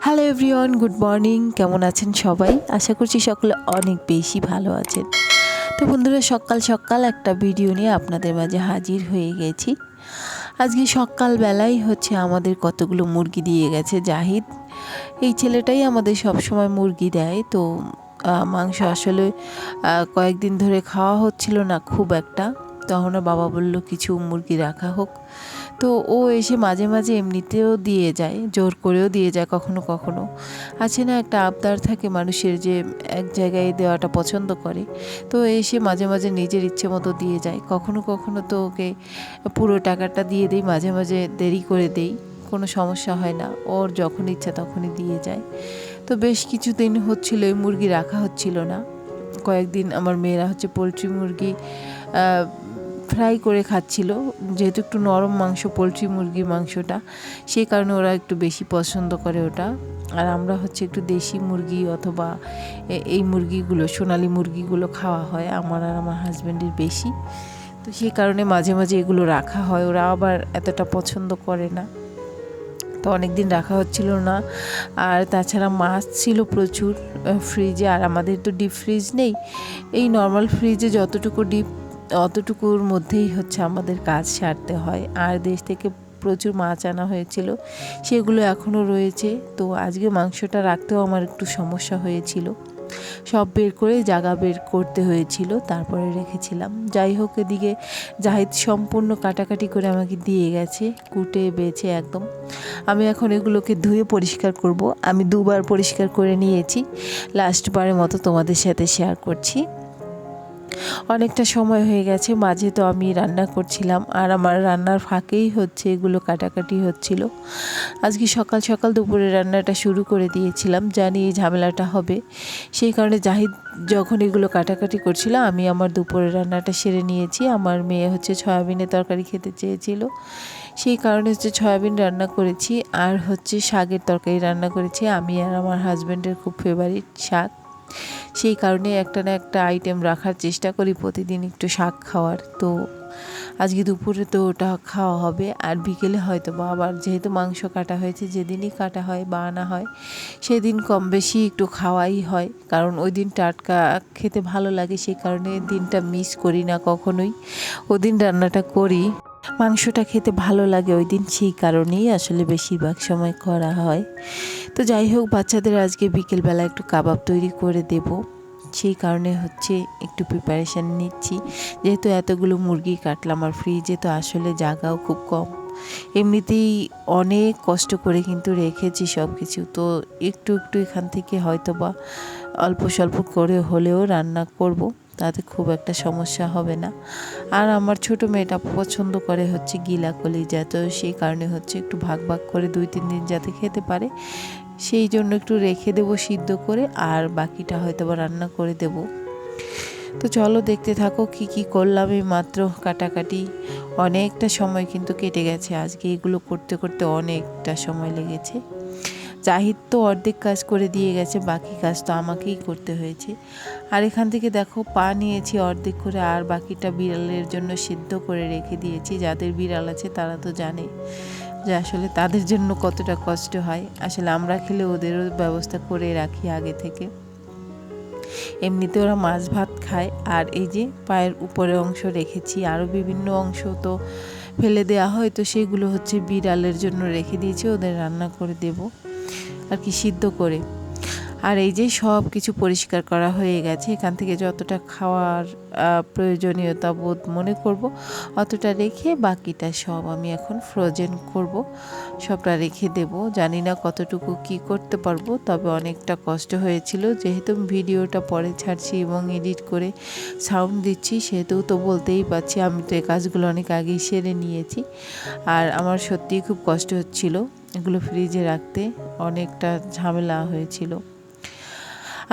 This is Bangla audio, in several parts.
Hello everyone, good morning. কেমন আছেন সবাই? আশা করছি সকলে অনেক বেশি ভালো আছেন। তো বন্ধুরা, সকাল সকাল একটা ভিডিও নিয়ে আপনাদের মাঝে হাজির হয়ে গেছি। আজকে সকালবেলাই আমাদের কতগুলো মুরগি দিয়ে গেছে জাহিদ। এই ছেলেটাই আমাদের সবসময় মুরগি দেয়। তো মাংস আসলে কয়েকদিন ধরে খাওয়া হচ্ছিল না খুব একটা। তখন বাবা বলল কিছু মুরগি রাখা হোক। তো ও এসে মাঝে মাঝে এমনিতেও দিয়ে যায়, জোর করেও দিয়ে যায় কখনো কখনো। আছে না, একটা আবদার থাকে মানুষের যে এক জায়গায় দেওয়াটা পছন্দ করে। তো এসে মাঝে মাঝে নিজের ইচ্ছে মতো দিয়ে যায়। কখনো কখনো তো ওকে পুরো টাকাটা দিয়ে দিই, মাঝে মাঝে দেরি করে দেই, কোনো সমস্যা হয় না। ওর যখন ইচ্ছা তখনই দিয়ে যায়। তো বেশ কিছুদিন হচ্ছিল এই মুরগি রাখা হচ্ছিল না। কয়েকদিন আমার মেয়েরা পোলট্রি মুরগি ফ্রাই করে খাচ্ছিল, যেহেতু একটু নরম মাংস পোলট্রি মুরগির মাংসটা, সেই কারণে ওরা একটু বেশি পছন্দ করে ওটা। আর আমরা একটু দেশি মুরগি অথবা এই মুরগিগুলো, সোনালি মুরগিগুলো খাওয়া হয় আমার আর আমার হাজব্যান্ডের বেশি। তো সেই কারণে মাঝে মাঝে এগুলো রাখা হয়। ওরা আবার এতটা পছন্দ করে না, তো অনেক দিন রাখা হচ্ছিল না। আর তাছাড়া মাছ ছিল প্রচুর ফ্রিজে, আর আমাদের তো ডিপ ফ্রিজ নেই। এই নর্মাল ফ্রিজে যতটুকু ডিপ, অতটুকুর মধ্যেই আমাদের কাজ সারতে হয়। আর দেশ থেকে প্রচুর মাছ আনা হয়েছিল, সেগুলো এখনও রয়েছে। তো আজকে মাংসটা রাখতেও আমার একটু সমস্যা হয়েছিল, সব বের করে জায়গা বের করতে হয়েছিল, তারপরে রেখেছিলাম। যাই হোক, এদিকে জাহিদ সম্পূর্ণ কাটাকাটি করে আমাকে দিয়ে গেছে, কুটে বেছে একদম। আমি এখন এগুলোকে ধুয়ে পরিষ্কার করব। আমি দুবার পরিষ্কার করে নিয়েছি, লাস্টবারের মতো তোমাদের সাথে শেয়ার করছি। অনেকটা সময় হয়ে গেছে, মাঝে তো আমি রান্না করছিলাম, আর আমার রান্নার ফাঁকেই এগুলো কাটাকাটি হচ্ছিল। আজকে সকাল সকাল দুপুরে রান্নাটা শুরু করে দিয়েছিলাম, জানি এই ঝামেলাটা হবে। সেই কারণে জাহিদ যখন এগুলো কাটাকাটি করছিল, আমি আমার দুপুরের রান্নাটা সেরে নিয়েছি। আমার মেয়ে সয়াবিনের তরকারি খেতে চেয়েছিল, সেই কারণে সয়াবিন রান্না করেছি। আর শাকের তরকারি রান্না করেছি, আমি আর আমার হাজব্যান্ডের খুব ফেভারিট শাক। সেই কারণে একটা না একটা আইটেম রাখার চেষ্টা করি প্রতিদিন, একটু শাক খাওয়ার। তো আজকে দুপুরে তো ওটা খাওয়া হবে। আর বিকেলে হয়তো বা আবার, যেহেতু মাংস কাটা হয়েছে, যেদিনই কাটা হয় বা আনা হয় সেদিন কম বেশি একটু খাওয়াই হয়, কারণ ওই দিন টাটকা খেতে ভালো লাগে। সেই কারণে দিনটা মিস করি না কখনোই, ওই দিন রান্নাটা করি। মাংসটা খেতে ভালো লাগে ওই দিন, সেই কারণেই আসলে বেশিরভাগ সময় করা হয়। তো যাই হোক, বাচ্চাদের আজকে বিকেলবেলা একটু কাবাব তৈরি করে দেব, সেই কারণে একটু প্রিপারেশান নিচ্ছি। যেহেতু এতগুলো মুরগি কাটলাম, আর ফ্রিজে তো আসলে জায়গাও খুব কম, এমনিতেই অনেক কষ্ট করে কিন্তু রেখেছি সব কিছু। তো একটু একটু এখান থেকে হয়তো বা অল্প স্বল্প করে হলেও রান্না করব, তাতে খুব একটা সমস্যা হবে না। আর আমার ছোট মেয়েটা পছন্দ করে গিলা কলিজা, তো সেই কারণে একটু ভাগ ভাগ করে 2-3 দিন যাতে খেতে পারে, সেই জন্য একটু রেখে দেবো সিদ্ধ করে, আর বাকিটা হয়তো বা রান্না করে দেব। তো চলো দেখতে থাকো কি কি করলাম। এই মাত্র কাটাকাটি, অনেকটা সময় কিন্তু কেটে গেছে আজকে, এগুলো করতে করতে অনেকটা সময় লেগেছে। জাহিদ তো অর্ধেক কাজ করে দিয়ে গেছে, বাকি কাজ তো আমাকেই করতে হয়েছে। আর এখান থেকে দেখো, পা নিয়েছি অর্ধেক করে, আর বাকিটা বিড়ালের জন্য সিদ্ধ করে রেখে দিয়েছি। যাদের বিড়াল আছে তারা তো জানে যে আসলে তাদের জন্য কতটা কষ্ট হয়। আসলে আমরা খেলে ওদেরও ব্যবস্থা করে রাখি আগে থেকে, এমনিতে ওরা মাছ ভাত খায়। আর এই যে পায়ের উপরের অংশ রেখেছি, আরও বিভিন্ন অংশ তো ফেলে দেওয়া হয়, তো সেগুলো বিড়ালের জন্য রেখে দিয়েছি, ওদের রান্না করে দেব আর কি, সিদ্ধ করে। আর এই যে সব কিছু পরিষ্কার করা হয়ে গেছে, এখান থেকে যতটা খাওয়ার প্রয়োজনীয়তা বোধ মনে করব অতটা রেখে, বাকিটা সব আমি এখন ফ্রোজেন করব, সবটা রেখে দেব। জানি না কতটুকু কি করতে পারবো, তবে অনেকটা কষ্ট হয়েছিল। যেহেতু ভিডিওটা পরে ছাড়ছি এবং এডিট করে সাউন্ড দিচ্ছি, সেহেতু তো বলতেই পারছি আমি তো এই কাজগুলো অনেক আগেই সেরে নিয়েছি। আর আমার সত্যিই খুব কষ্ট হচ্ছিল এগুলো ফ্রিজে রাখতে, অনেকটা ঝামেলা হয়েছিল।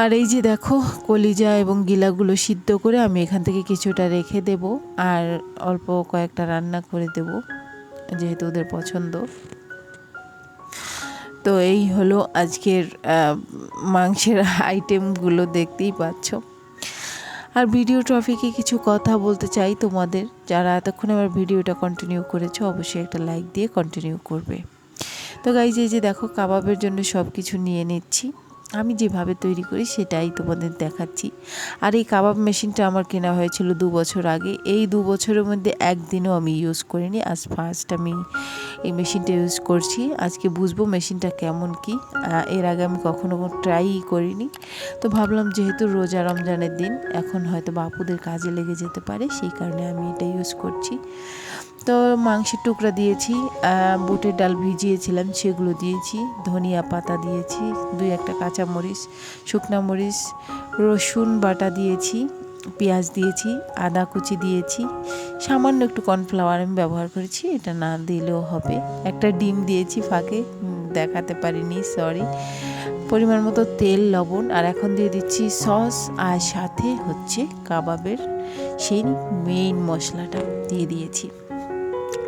আর এই যে দেখো, কলিজা এবং গিলাগুলো সিদ্ধ করে আমি এখান থেকে কিছুটা রেখে দেব, আর অল্প কয়েকটা রান্না করে দেব, যেহেতু ওদের পছন্দ। তো এই হলো আজকের মাংসের আইটেমগুলো, দেখতেই পাচ্ছ। আর ভিডিও টপিকে কিছু কথা বলতে চাই তোমাদের, যারা এতক্ষণ আমার ভিডিওটা কন্টিনিউ করেছো, অবশ্যই একটা লাইক দিয়ে কন্টিনিউ করবে। তো গাইজ এই যে দেখো কাবাবের জন্য সব কিছু নিয়ে নিচ্ছি, আমি যেভাবে তৈরি করি সেটাই তোমাদের দেখাচ্ছি। আর এই কাবাব মেশিনটা আমার কেনা হয়েছিল 2 বছর আগে। এই 2 বছরের মধ্যে একদিনও আমি ইউজ করিনি, আজ ফার্স্ট আমি এই মেশিনটা ইউজ করছি। আজকে বুঝবো মেশিনটা কেমন কি, এর আগে আমি কখনো ট্রাইই করিনি। তো ভাবলাম যেহেতু রোজা রমজানের দিন, এখন হয়তো বাপুদের কাজে লেগে যেতে পারে, সেই কারণে আমি এটা ইউজ করছি। তো মাংসের টুকরা দিয়েছি, বুটের ডাল ভিজিয়েছিলাম সেগুলো দিয়েছি, ধনিয়া পাতা দিয়েছি, 2-1টা কাঁচামরিচ, শুকনো মরিচ, রসুন বাটা দিয়েছি, পেঁয়াজ দিয়েছি, আদা কুচি দিয়েছি, সামান্য একটু কর্নফ্লাওয়ার আমি ব্যবহার করেছি, এটা না দিলেও হবে। একটা ডিম দিয়েছি ফাঁকে, দেখাতে পারিনি, সরি। পরিমাণ মতো তেল, লবণ, আর এখন দিয়ে দিচ্ছি সস, আর সাথে হচ্ছে কাবাবের সেই মেইন মশলাটা দিয়ে দিয়েছি।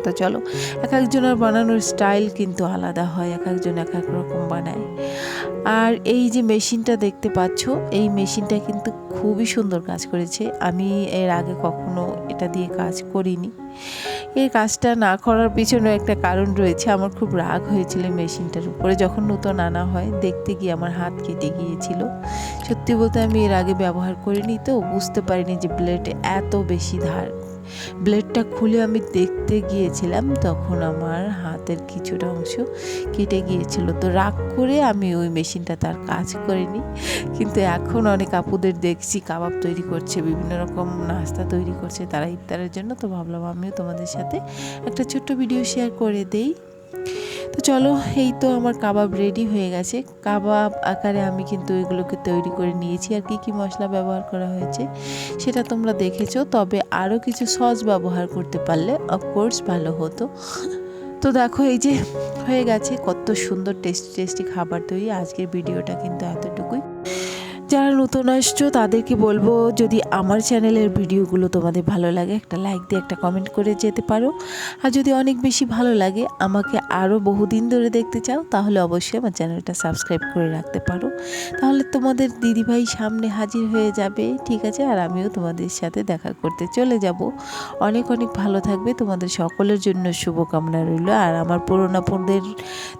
তো চলো, এক একজনের বানানোর স্টাইল কিন্তু আলাদা হয়, এক একজন এক এক রকম বানায়। আর এই যে মেশিনটা দেখতে পাচ্ছ, এই মেশিনটা কিন্তু খুবই সুন্দর কাজ করেছে। আমি এর আগে কখনো এটা দিয়ে কাজ করিনি। এই কাজটা না করার পিছনে একটা কারণ রয়েছে। আমার খুব রাগ হয়েছিল মেশিনটার উপরে, যখন নতুন আনা হয় দেখতে গিয়ে আমার হাত কেটে গিয়েছিল। সত্যি বলতে আমি এর আগে ব্যবহার করিনি, তো বুঝতে পারিনি যে ব্লেডে এত বেশি ধার। ব্লেডটা খুলে আমি দেখতে গিয়েছিলাম, তখন আমার হাতের কিছুটা অংশ কেটে গিয়েছিল। তো রাগ করে আমি ওই মেশিনটা তার কাজ করিনি। কিন্তু এখন অনেক আপুদের দেখছি কাবাব তৈরি করছে, বিভিন্ন রকম নাস্তা তৈরি করছে তারা ইফতারের জন্য। তো ভাবলাম আমিও তোমাদের সাথে একটা ছোট্ট ভিডিও শেয়ার করে দেই। তো চলো, এই তো আমার কাবাব রেডি হয়ে গেছে। কাবাব আকারে আমি কিন্তু এগুলোকে তৈরি করে নিয়েছি। আর কি মশলা ব্যবহার করা হয়েছে সেটা তোমরা দেখেছো, তবে আরও কিছু সস ব্যবহার করতে পারলে অফকোর্স ভালো হতো। তো দেখো এই যে হয়ে গেছে, কত সুন্দর টেস্টি খাবার তৈরি। আজকের ভিডিওটা কিন্তু এতটুকুই। যারা নতুন আসছো তাদেরকে বলবো, যদি আমার চ্যানেলের ভিডিওগুলো তোমাদের ভালো লাগে, একটা লাইক দিয়ে একটা কমেন্ট করে যেতে পারো। আর যদি অনেক বেশি ভালো লাগে, আমাকে আরও বহুদিন ধরে দেখতে চাও, তাহলে অবশ্যই আমার চ্যানেলটা সাবস্ক্রাইব করে রাখতে পারো। তাহলে তোমাদের দিদিভাই সামনে হাজির হয়ে যাবে, ঠিক আছে? আর আমিও তোমাদের সাথে দেখা করতে চলে যাব। অনেক ভালো থাকবে, তোমাদের সকলের জন্য শুভকামনা রইল। আর আমার পুরোনো বোনদের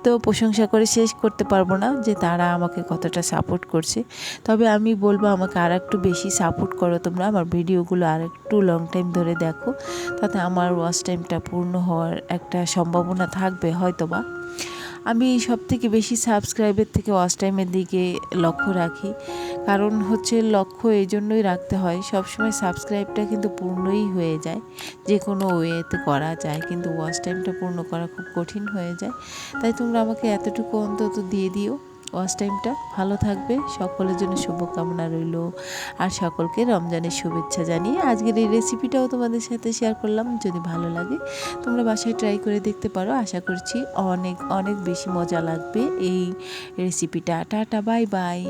তো প্রশংসা করে শেষ করতে পারবো না যে তারা আমাকে কতটা সাপোর্ট করছে। তবে আমি বলবো আমাকে আর একটু বেশি সাপোর্ট করো তোমরা, আমার ভিডিওগুলো আর একটু লং টাইম ধরে দেখো, তাতে আমার ওয়াচ টাইমটা পূর্ণ হওয়ার একটা সম্ভাবনা থাকবে হয়তোবা। আমি সবথেকে বেশি সাবস্ক্রাইবের থেকে ওয়াচ টাইমের দিকে লক্ষ্য রাখি। কারণ হচ্ছে লক্ষ্য এই জন্যই রাখতে হয়, সবসময় সাবস্ক্রাইবটা কিন্তু পূর্ণই হয়ে যায়, যে কোনো ওয়েতে করা যায়, কিন্তু ওয়াচ টাইমটা পূর্ণ করা খুব কঠিন হয়ে যায়। তাই তোমরা আমাকে এতটুকু অন্তত দিয়ে দিও। ওয়াচ টাইমটা ভালো থাকবে, সকলের জন্য শুভকামনা রইল। আর সকলকে রমজানের শুভেচ্ছা জানিয়ে আজকের এই রেসিপিটাও তোমাদের সাথে শেয়ার করলাম। যদি ভালো লাগে তোমরা বাসায় ট্রাই করে দেখতে পারো, আশা করছি অনেক বেশি মজা লাগবে এই রেসিপিটা। Tata, bye bye.